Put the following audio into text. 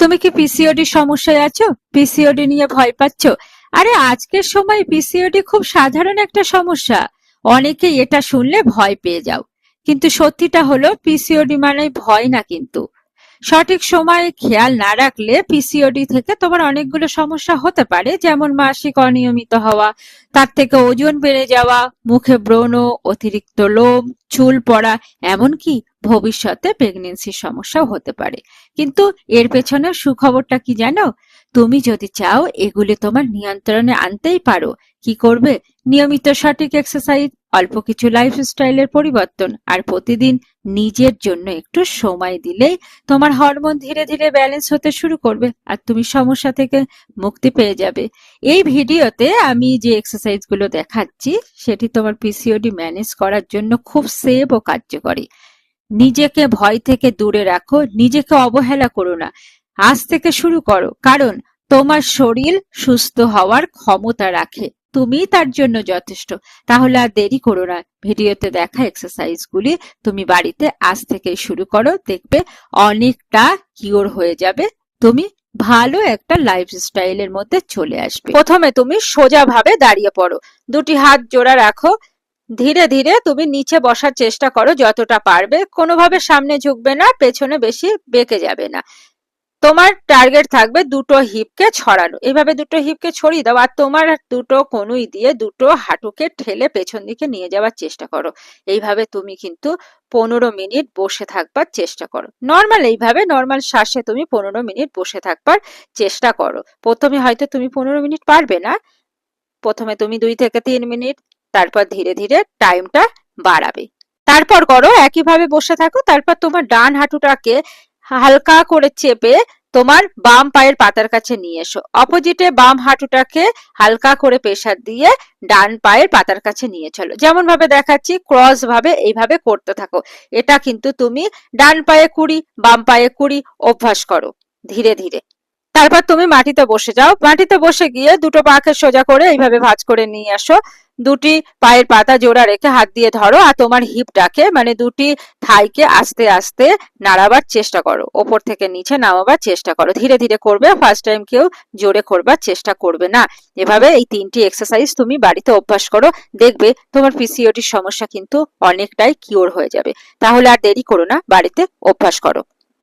তুমি কি পিসিওডি সমস্যায় আছো? পিসিওডি নিয়ে ভয় পাচ্ছ? আরে আজকের সময় পিসিওডি খুব সাধারণ একটা সমস্যা। অনেকেই এটা শুনলে ভয় পেয়ে যাও, কিন্তু সত্যিটা হলো পিসিওডি মানে ভয় না কিন্তু। সঠিক সময়ে খেয়াল না রাখলে পিসিওডি থেকে তোমার অনেকগুলো সমস্যা হতে পারে, যেমন মাসিক অনিয়মিত হওয়া, তার থেকে ওজন বেড়ে যাওয়া, মুখে ব্রণ, অতিরিক্ত লোম, চুল পড়া, এমনকি ভবিষ্যতে প্রেগনেন্সির সমস্যাও হতে পারে। কিন্তু এর পেছনে সুখবরটা কি জানো? তুমি যদি চাও এগুলি তোমার নিয়ন্ত্রণে আনতেই পারো। কি করবে? নিয়মিত সঠিক এক্সারসাইজ, অল্প কিছু লাইফস্টাইলের পরিবর্তন আর প্রতিদিন নিজের জন্য একটু সময় দিলেই তোমার হরমোন ধীরে ধীরে ব্যালেন্স হতে শুরু করবে আর তুমি সমস্যা থেকে মুক্তি পেয়ে যাবে। এই ভিডিওতে আমি যে এক্সারসাইজ গুলো দেখাচ্ছি সেটি তোমার পিসিওডি ম্যানেজ করার জন্য খুব সেফ ও কার্যকরী। নিজেকে ভয় থেকে দূরে রাখো, নিজেকে অবহেলা করো না। আজ থেকে শুরু করো, কারণ তোমার শরীর সুস্থ হওয়ার ক্ষমতা রাখে, তুমি তার জন্য যথেষ্ট। তাহলে আর দেরি করো না, ভিডিওতে দেখা এক্সারসাইজ গুলি তুমি বাড়িতে আজ থেকেই শুরু করো, দেখবে অনেকটা কিওর হয়ে যাবে। তুমি ভালো একটা লাইফস্টাইলের মধ্যে চলে আসবে। প্রথমে তুমি সোজা ভাবে দাঁড়িয়ে পড়ো, দুটি হাত জোড়া রাখো। ধীরে ধীরে তুমি নিচে বসার চেষ্টা করো যতটা পারবে, কোনোভাবে সামনে ঝুঁকবে না, পেছনে বেশি বেঁকে যাবে না। তোমার টার্গেট থাকবে দুটো হিপকে ছড়ানো, এইভাবে দুটো হিপকে ছড়িয়ে দাও আর তোমার দুটো কনুই দিয়ে দুটো হাঁটুকে ঠেলে পেছন দিকে নিয়ে যাওয়ার চেষ্টা করো। এইভাবে তুমি কিন্তু 15 মিনিট বসে থাকবার চেষ্টা করো। এইভাবে নর্মাল শ্বাসে তুমি 15 মিনিট বসে থাকবার চেষ্টা করো। প্রথমে হয়তো তুমি 15 মিনিট পারবে না, প্রথমে তুমি 2 থেকে 3 মিনিট, তারপর ধীরে ধীরে টাইমটা বাড়াবে। তারপর করো একইভাবে বসে থাকো, তারপর তোমার ডান হাঁটুটাকে হালকা করে চেপে তোমার বাম পায়ের পাতার কাছে নিয়ে এসো। অপোজিটে বাম হাঁটুটাকে হালকা করে প্রেসার দিয়ে ডান পায়ের পাতার কাছে নিয়ে চলো। যেমন ভাবে দেখাচ্ছি ক্রস ভাবে এইভাবে করতে থাকো। এটা কিন্তু তুমি ডান পায়ে 20 বাম পায়ে 20 অভ্যাস করো ধীরে ধীরে। তারপর তুমি মাটিতে বসে যাও, মাটিতে বসে গিয়ে দুটো পাকে সোজা করে এইভাবে ভাঁজ করে নিয়ে আসো। দুটি পায়ের পাতা জোড়া রেখে হাত দিয়ে ধরো আর তোমার হিপটাকে মানে দুটি থাইকে আস্তে আস্তে নাড়াবার চেষ্টা করো, ওপর থেকে নিচে নামাবার চেষ্টা করো। ধীরে ধীরে করবে, ফার্স্ট টাইম কেউ জোরে করবার চেষ্টা করবে না। এভাবে এই 3টি এক্সারসাইজ তুমি বাড়িতে অভ্যাস করো, দেখবে তোমার পিসিওডির সমস্যা কিন্তু অনেকটাই কিওর হয়ে যাবে। তাহলে আর দেরি করো না, বাড়িতে অভ্যাস করো।